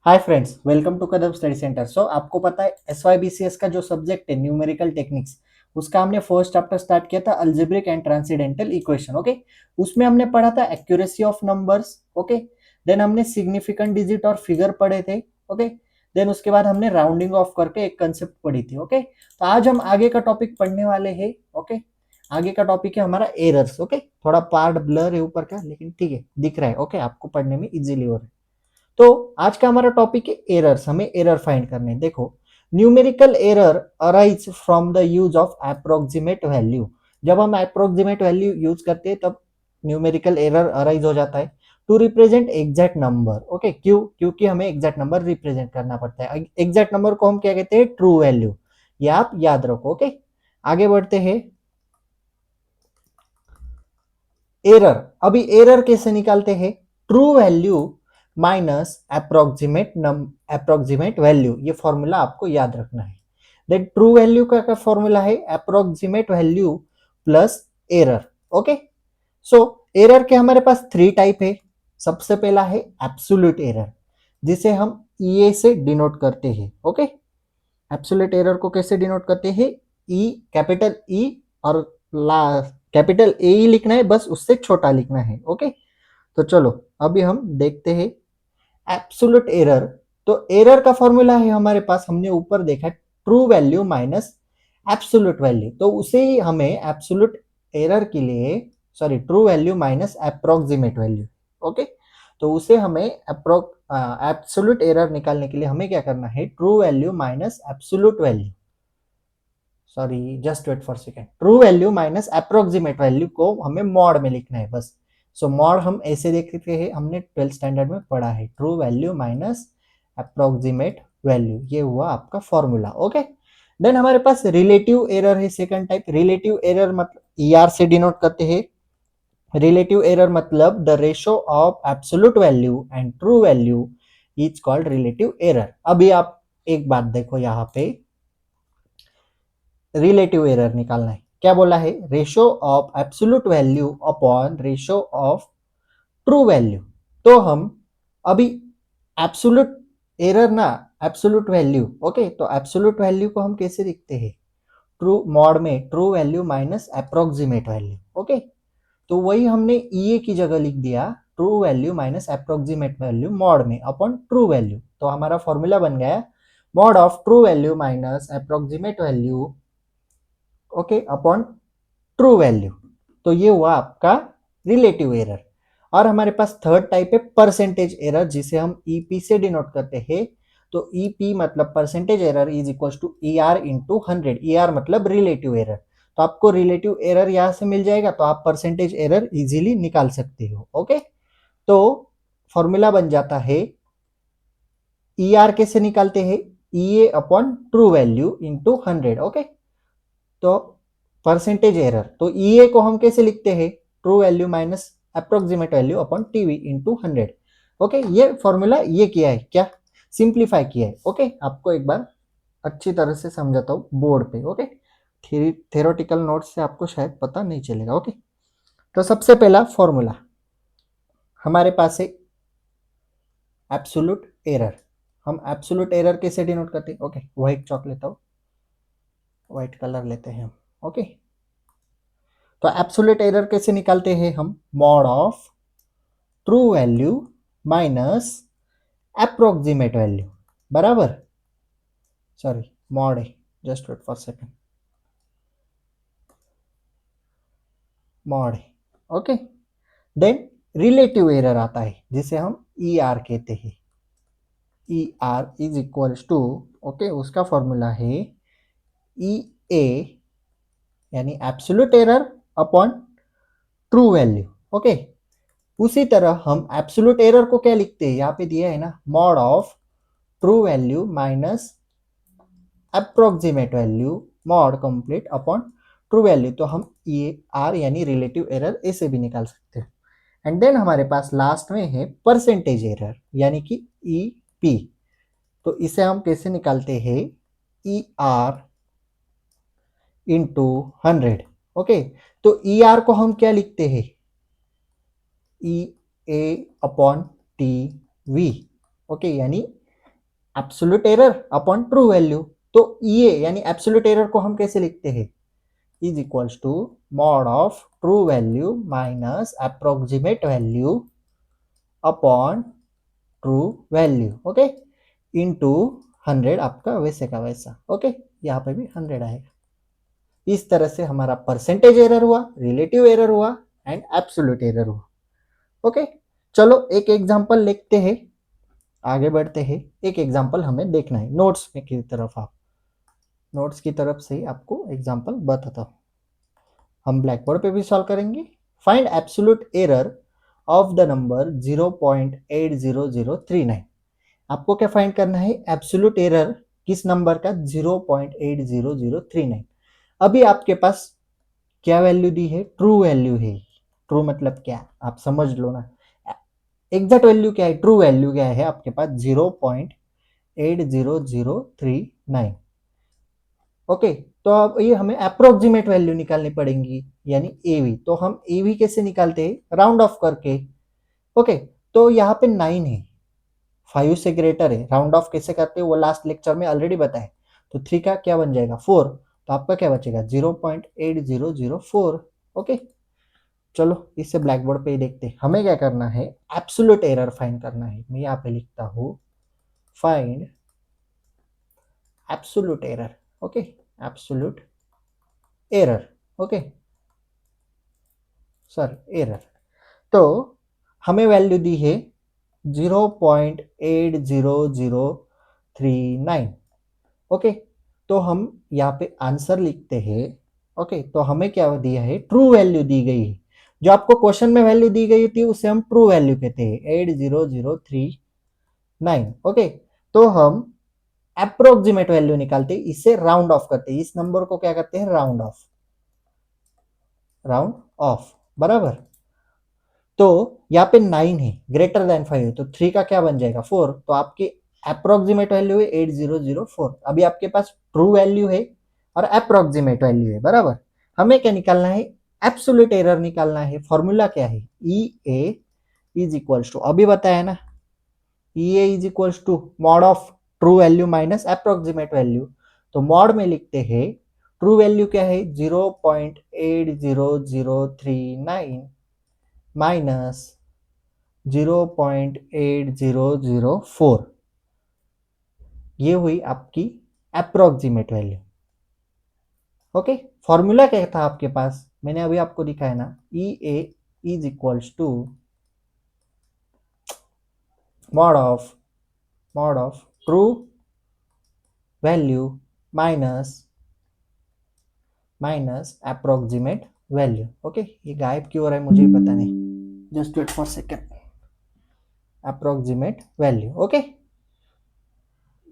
Hi friends, welcome to Kadam study centre. So आपको पता है SYBCS का जो सब्जेक्ट है न्यूमेरिकल टेक्निक्स, उसका हमने फर्स्ट चैप्टर स्टार्ट किया था algebraic and transcendental equation. Okay, उसमें हमने पढ़ा था accuracy of numbers. Okay, then हमने सिग्निफिकेंट डिजिट और फिगर पढ़े थे। ओके, देन उसके बाद हमने राउंडिंग ऑफ करके एक कंसेप्ट पढ़ी थी। ओके, तो आज हम आगे का टॉपिक पढ़ने वाले हैं। ओके, आगे का टॉपिक है हमारा एरर्स। ओके, थोड़ा पार्ट ब्लर है ऊपर का, लेकिन ठीक है, दिख रहा है। ओके, आपको पढ़ने में इजीली हो रहा है। तो आज का हमारा टॉपिक है एरर्स। हमें एरर फाइंड करने हैं। देखो, numerical error arise from the use of approximate value. जब हम अप्रोक्सीमेट वैल्यू यूज करते हैं तब न्यूमेरिकल एरर अराइज हो जाता है to represent exact number. Okay, क्योंकि हमें एग्जैक्ट नंबर रिप्रेजेंट करना पड़ता है। एग्जैक्ट नंबर को हम क्या कहते हैं? True value. ये आप याद रखो। ओके, आगे बढ़ते हैं। एरर, अभी एरर कैसे निकालते हैं? True value minus approximate value, ये फॉर्मूला आपको याद रखना है। देन ट्रू वैल्यू का क्या फॉर्मूला है? Approximate value plus error. Okay, so error के हमारे पास थ्री टाइप है। सबसे पहला है एब्सोल्यूट एरर, जिसे हम ई से डिनोट करते हैं। ओके, एब्सोल्यूट एरर को कैसे डिनोट करते हैं? ई, कैपिटल ई, और कैपिटल ए ही लिखना है, बस उससे छोटा लिखना है। ओके, तो चलो अभी हम देखते हैं एब्सोल्यूट एरर। तो एरर का फॉर्मूला है हमारे पास, हमने ऊपर देखा, true value minus absolute value. तो उसे ही हमें एब्सोल्यूट एरर के लिए, sorry, true value minus approximate value. Okay, तो उसे हमें एब्सोल्यूट एरर निकालने के लिए हमें क्या करना है? True value minus absolute value, sorry just wait for second, true value minus approximate value को हमें मॉड में लिखना है बस। सो मॉड हम ऐसे देखते हैं, हमने 12th स्टैंडर्ड में पढ़ा है, true value minus approximate value, ये हुआ आपका फॉर्मूला। ओके, देन हमारे पास रिलेटिव एरर है, सेकंड टाइप। रिलेटिव एरर मतलब ER से डिनोट करते हैं। रिलेटिव एरर मतलब the ratio of absolute value and true value is called relative error. अभी आप एक बात देखो, यहाँ पे रिलेटिव एरर निकालना है। क्या बोला है? Ratio of absolute value upon ratio of true value. तो हम अभी एब्सोल्यूट एरर ना, एब्सोल्यूट वैल्यू। ओके, तो एब्सोल्यूट वैल्यू को हम कैसे लिखते हैं? ट्रू मॉड में true value minus approximate value. Okay, तो वही हमने ई की जगह लिख दिया, true value minus approximate value mod में अपॉन ट्रू वैल्यू। तो हमारा फॉर्मूला बन गया mod of true value minus approximate value, okay, upon true value. तो ये हुआ आपका रिलेटिव एरर। और हमारे पास थर्ड टाइप है परसेंटेज एरर, जिसे हम ईपी से डिनोट करते हैं। तो ईपी मतलब percentage error is equal to ER into 100। ER मतलब रिलेटिव एरर। तो आपको रिलेटिव एरर यहां से मिल जाएगा, तो आप परसेंटेज एरर इजीली निकाल सकते हो। ओके, तो फॉर्मूला बन जाता है, ER कैसे निकालते हैं? EA upon true value into 100। ओके, तो परसेंटेज एरर, तो EA को हम कैसे लिखते हैं? True value minus approximate value upon TV into 100। Okay, ये फॉर्मूला ये किया है, क्या सिंप्लीफाई किया है। ओके, आपको एक बार अच्छी तरह से समझाता हूँ बोर्ड पे। ओके, थेरोटिकल नोट्स से आपको शायद पता नहीं चलेगा। ओके, तो सबसे पहला फॉर्मूला हमारे पास है एब्सोल्यूट एरर। हम एब्सोल्यूट एरर कैसे डिनोट करते हैं? ओके, व्हाइट चॉक लेता हूँ, व्हाइट कलर लेते हैं हम। ओके, तो एब्सोल्यूट एरर कैसे निकालते हैं हम? Mod of true value minus approximate value, बराबर, सॉरी मॉड है, just wait for second, mod है। ओके, देन रिलेटिव एरर आता है, जिसे हम ER कहते हैं। ER is equal to, okay, उसका फॉर्मूला है EA यानी absolute error upon true value. Okay, उसी तरह हम एब्सोल्यूट एरर को क्या लिखते हैं? यहाँ पे दिया है ना, mod of true value minus approximate value mod complete upon true value. तो हम ये आर यानी रिलेटिव एरर ऐसे भी निकाल सकते हैं। एंड देन हमारे पास लास्ट में है परसेंटेज एरर यानी कि EP। तो इसे हम कैसे निकालते हैं? ER into 100। ओके, तो ER को हम क्या लिखते हैं? EA upon TV। ओके, यानी absolute error upon true value. तो ये यानी एब्सोल्यूट एरर को हम कैसे लिखते हैं, is equals to mod of true value minus approximate value upon true value, okay, into 100 आपका वैसे का वैसा, ओके, यहाँ पे भी 100 आएगा। इस तरह से हमारा परसेंटेज एरर हुआ, रिलेटिव एरर हुआ एंड एब्सोल्यूट एरर हुआ, ओके। चलो एक एग्जांपल लिखते हैं, आगे बढ़ते हैं। एक एग्जांपल हमें देखना है नोट्स में की तरफ, आप नोट्स की तरफ से ही आपको एग्जांपल बताता हूँ। हम ब्लैक बोर्ड पे भी सॉल्व करेंगे। Find absolute error of the number 0.80039। आपको क्या फाइंड करना है, एब्सोल्यूट एरर किस नंबर का, 0.80039। अभी आपके पास क्या वैल्यू दी है, ट्रू वैल्यू है। ट्रू मतलब क्या, आप समझ लो ना। एग्जैक्ट वैल्यू क्या है, ट्रू वैल्यू क्या है आपके पास, 0.80039, ओके। तो अब ये हमें अप्रोक्सीमेट वैल्यू निकालनी पड़ेगी, यानी एवी। तो हम एवी कैसे निकालते हैं, राउंड ऑफ करके, ओके। तो यहाँ पे 9 है, 5 से ग्रेटर है, राउंड ऑफ कैसे करते हैं वो लास्ट लेक्चर में ऑलरेडी बताए। तो 3 का क्या बन जाएगा, 4, तो आपका क्या बचेगा, 0.8004, ओके। चलो इसे ब्लैक बोर्ड पे ही देखते हैं। हमें क्या करना है, एब्सोल्यूट एरर फाइंड करना है। मैं यहाँ पे लिखता हूँ find absolute error, okay, absolute error, okay, sorry error. तो हमें वैल्यू दी है 0.80039, ओके। तो हम यहाँ पे आंसर लिखते हैं, ओके। तो हमें क्या दिया है, ट्रू वैल्यू दी गई है। जो आपको क्वेश्चन में वैल्यू दी गई थी उसे हम ट्रू वैल्यू कहते हैं, 80039, ओके। तो हम अप्रोक्सीमेट वैल्यू निकालते हैं, इसे राउंड ऑफ करते हैं, इस नंबर को क्या करते हैं, राउंड ऑफ, राउंड ऑफ, बराबर। तो यहाँ पे 9 है, ग्रेटर देन 5 है, तो 3 का क्या बन जाएगा, 4। तो आपकी अप्रोक्सीमेट वैल्यू है 8004। अभी आपके पास ट्रू वैल्यू है और अप्रोक्सीमेट वैल्यू है, बराबर। हमें क्या निकालना है, एब्सोल्यूट एरर निकालना है। फॉर्मूला क्या है, E A is equals to, अभी बताया ना, E A is equals to mod of true value minus approximate value. तो मॉड में लिखते हैं, ट्रू वैल्यू क्या है, 0.80039 माइनस 0.8004, ये हुई आपकी अप्रोक्सीमेट वैल्यू, ओके। फॉर्मूला क्या था आपके पास, मैंने अभी आपको दिखाया ना, E A is equals to mod of true value minus approximate value, okay. ये गायब क्यों हो रहा है मुझे पता नहीं, just wait for second. Approximate value, okay.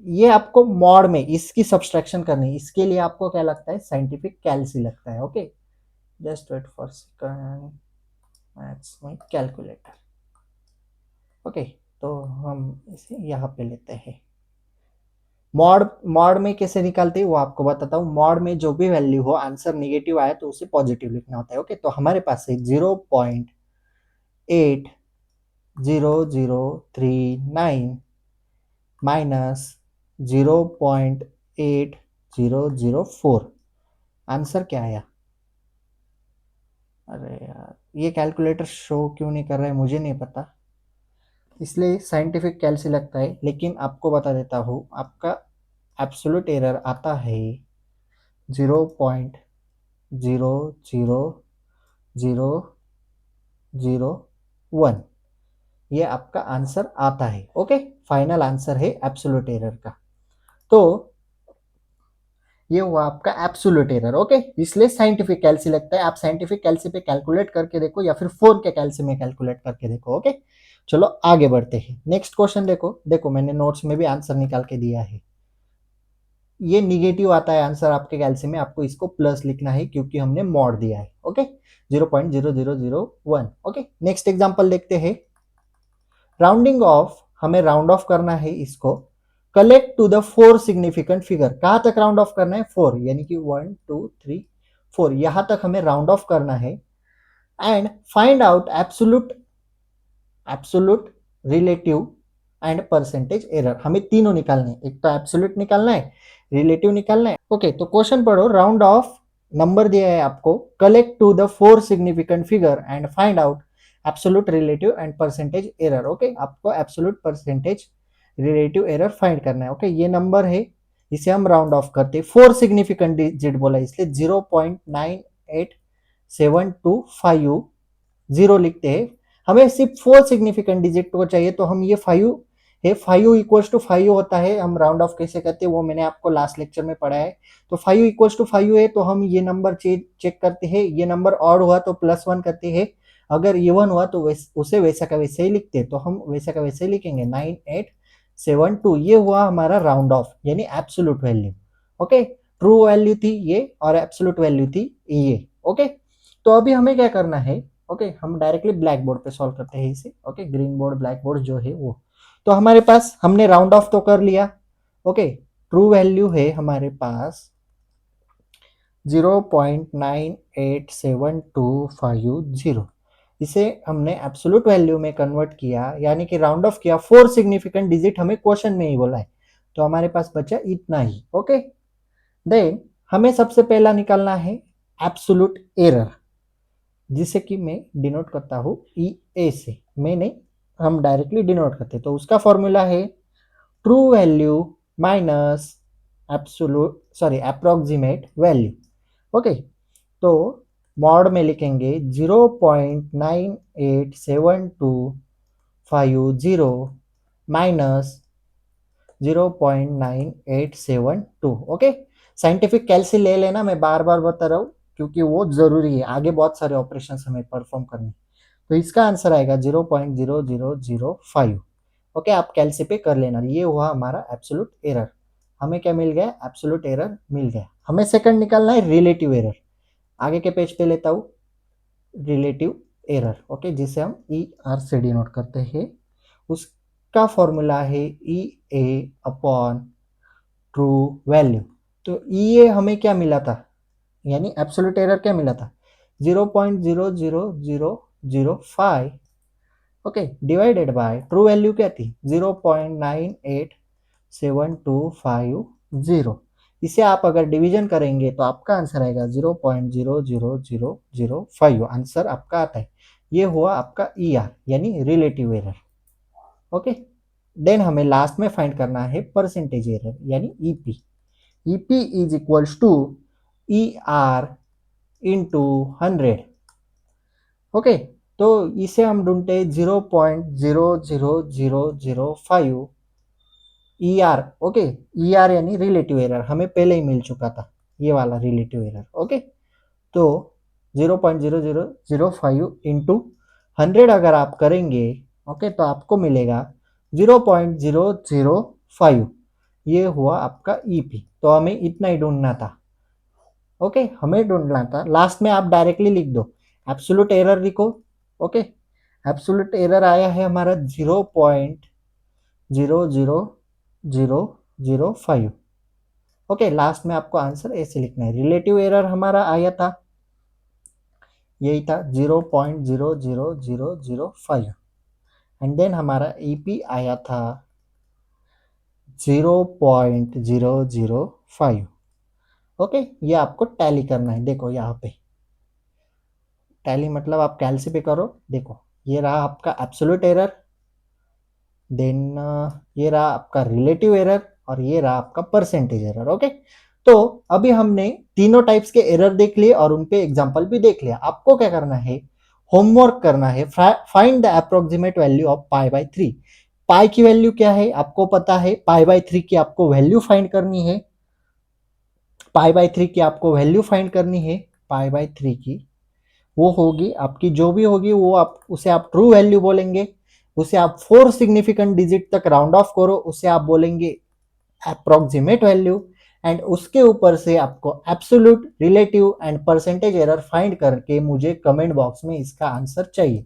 ये आपको मॉड में इसकी सब्सट्रैक्शन करनी है, इसके लिए आपको क्या लगता है, साइंटिफिक कैलसी लगता है, okay. Just wait for second, maths में कैलकुलेटर, ओके। तो हम इसे यहाँ पे लेते हैं। मॉड मॉड में कैसे निकालते हैं वो आपको बताता हूँ। मॉड में जो भी वैल्यू हो, आंसर निगेटिव आए तो उसे पॉजिटिव लिखना होता है, ओके। तो हमारे पास है 0.8039 माइनस 0.8004, आंसर क्या आया। अरे यार ये कैलकुलेटर शो क्यों नहीं कर रहा है मुझे नहीं पता, इसलिए साइंटिफिक कैलसी लगता है। लेकिन आपको बता देता हूँ, आपका एब्सोल्यूट एरर आता है 0.00001, ये आपका आंसर आता है, ओके। फाइनल आंसर है एब्सोल्यूट एरर का। तो ये हुआ आपका एब्सोल्यूट एरर, ओके। इसलिए साइंटिफिक कैलसी लगता है। आप साइंटिफिक कैलसी पे कैलकुलेट करके देखो या फिर 4 के कैलसी में कैलकुलेट करके देखो, ओके। चलो आगे बढ़ते हैं, नेक्स्ट क्वेश्चन देखो। देखो मैंने नोट्स में भी आंसर निकाल के दिया है। ये निगेटिव आता है आंसर आपके कैलसी में, आपको इसको प्लस लिखना है क्योंकि हमने मॉड दिया है, ओके। 0.0001, ओके। नेक्स्ट एग्जांपल देखते हैं। राउंडिंग ऑफ, हमें राउंड ऑफ करना है इसको। Collect to the 4 significant figure, कहां तक राउंड ऑफ करना है, 4, यानी कि 1 2 3 4, यहां तक हमें राउंड ऑफ करना है। And find out absolute relative and percentage error, हमें तीनों निकालने हैं, एक तो एब्सोल्यूट निकालना है, रिलेटिव निकालना है। ओके, तो क्वेश्चन पढ़ो, राउंड ऑफ नंबर दिया है आपको, correct to the 4 significant figure and find out absolute, relative and percentage error. Okay, आपको absolute, percentage, relative error find करना है। ओके, ये नंबर है, इसे हम राउंड ऑफ करते हैं, 4 सिग्निफिकेंट डिजिट बोला इसलिए 0.98725 लिखते हैं। हमें सिर्फ 4 सिग्निफिकेंट डिजिट को चाहिए, तो हम ये 5 है, 5 इक्वल्स टू 5 होता है, हम राउंड ऑफ कैसे करते हैं वो मैंने आपको लास्ट लेक्चर में पढ़ा है। तो 5 इक्वल्स टू 5 है, तो हम ये नंबर चेक करते हैं, ये नंबर ऑड हुआ तो +1 करते हैं, अगर इवन हुआ तो उसे वैसा का वैसे ही लिखते हैं, तो हम वैसा का वैसे ही लिखेंगे 9872। ये हुआ हमारा राउंड ऑफ, यानी absolute value. Okay, true value थी ये और एब्सोल्यूट वैल्यू थी ये। ओके, तो अभी हमें क्या करना है, ओके, हम डायरेक्टली ब्लैक बोर्ड पे सॉल्व करते हैं इसे। Okay, green board, black board जो है वो, तो हमारे पास हमने राउंड ऑफ तो कर लिया। ओके, ट्रू वैल्यू है हमारे पास 0.98725, इसे हमने एब्सोल्यूट वैल्यू में कन्वर्ट किया, यानी कि राउंड ऑफ किया, 4 सिग्निफिकेंट डिजिट हमें क्वेश्चन में ही बोला है, तो हमारे पास बचा इतना ही। ओके, देन हमें सबसे पहला निकालना है एब्सोल्यूट एरर, जिसे कि मैं डिनोट करता हूँ ई ए से, मैंने हम डायरेक्टली डिनोट करते, तो उसका फॉर्मूला है true value minus absolute, sorry, approximate value. Okay, तो मॉड में लिखेंगे 0.98725 माइनस 0.9872। ओके, साइंटिफिक कैलसी ले लेना, मैं बार बार बता रहा हूँ क्योंकि वो जरूरी है, आगे बहुत सारे ऑपरेशन हमें परफॉर्म करने। तो इसका आंसर आएगा 0.0005। ओके, आप कैलसी पे कर लेना। ये हुआ हमारा एब्सोल्यूट एरर, हमें क्या मिल गया, एब्सोल्यूट एरर मिल गया। हमें सेकंड निकालना है रिलेटिव एरर, आगे के पेज पे लेता हूँ, रिलेटिव एरर। ओके, जिसे हम ई आर से डिनोट करते हैं, उसका फॉर्मूला है ई ए अपॉन ट्रू वैल्यू। तो ई ए हमें क्या मिला था, यानी एब्सोल्यूट एरर क्या मिला था, 0.00005। Okay, divided by true value क्या थी, 0.98725। इसे आप अगर डिवीजन करेंगे तो आपका आंसर आएगा 0.00005, आंसर आपका आता है। ये हुआ आपका ई आर, यानी रिलेटिव एरर। ओके, देन हमें लास्ट में फाइंड करना है परसेंटेज एरर, यानी EP. EP is equals to E R into 100। ओके, तो इसे हम ढूंढते 0.00005 E R. Okay, E R यानी रिलेटिव एरर, हमें पहले ही मिल चुका था ये वाला रिलेटिव एरर। ओके, तो 0.0005 इंटू 100 अगर आप करेंगे, ओके, तो आपको मिलेगा 0.005। ये हुआ आपका ईपी, तो हमें इतना ही ढूंढना था। ओके, हमें ढूंढना था, लास्ट में आप डायरेक्टली लिख दो, एब्सोल्यूट एरर लिखो। ओके, एब्सोल्यूट एरर आया है हमारा 0.00005। ओके, लास्ट में आपको आंसर ऐसे लिखना है। रिलेटिव एरर हमारा आया था, यही था 0.00005, एंड देन हमारा ईपी आया था 0.005। ओके, ये आपको टैली करना है, देखो यहाँ पे टैली मतलब आप कैलसी पे करो, देखो ये रहा आपका एब्सोल्यूट एरर, देन ये रहा आपका रिलेटिव एरर, और ये रहा आपका परसेंटेज एरर। ओके, तो अभी हमने तीनों टाइप्स के एरर देख लिए और उन पे एग्जांपल भी देख लिया। आपको क्या करना है, होमवर्क करना है, find the approximate value of π/3। Pi की वैल्यू क्या है आपको पता है, π/3 की आपको वैल्यू फाइंड करनी है, π/3 की आपको वैल्यू फाइंड करनी है, π/3 की वो होगी आपकी, जो भी होगी वो आप उसे आप ट्रू वैल्यू बोलेंगे, उसे आप 4 सिग्निफिकेंट डिजिट तक राउंड ऑफ करो, उसे आप बोलेंगे अप्रोक्सीमेट वैल्यू, एंड उसके ऊपर से आपको absolute, relative and percentage error find करके मुझे कमेंट बॉक्स में इसका आंसर चाहिए।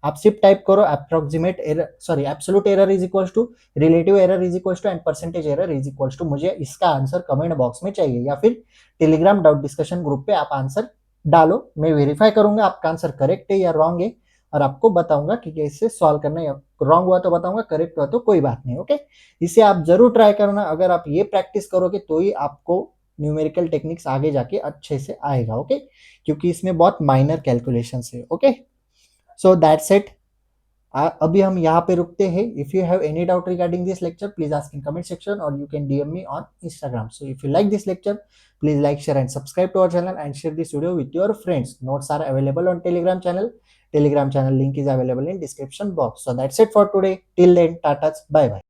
आप सिर्फ टाइप करो approximate error, sorry, absolute error is equals to, relative error is equals to, and percentage error is equals to, मुझे इसका आंसर कमेंट बॉक्स में चाहिए, या फिर टेलीग्राम डाउट डिस्कशन ग्रुप पे आप आंसर डालो, मैं वेरीफाई करूंगा आपका आंसर करेक्ट है या रॉन्ग है, और आपको बताऊंगा कि कैसे सॉल्व करना है। रॉन्ग हुआ तो बताऊंगा, करेक्ट हुआ तो कोई बात नहीं। ओके, इसे आप जरूर ट्राई करना। अगर आप ये प्रैक्टिस करोगे तो ही आपको न्यूमेरिकल टेक्निक्स आगे जाके अच्छे से आएगा। ओके, क्योंकि इसमें बहुत माइनर कैलकुलेशंस है। Okay, so that's it. अभी हम यहाँ पे रुकते हैं। If you have any doubt regarding this lecture, please ask in comment section और you can DM me on Instagram. So if you like this lecture, please like, share and subscribe to our channel and share this video with your friends. Notes are available on Telegram channel. Telegram channel link is available in description box. So that's it for today. Till then, tata, bye bye.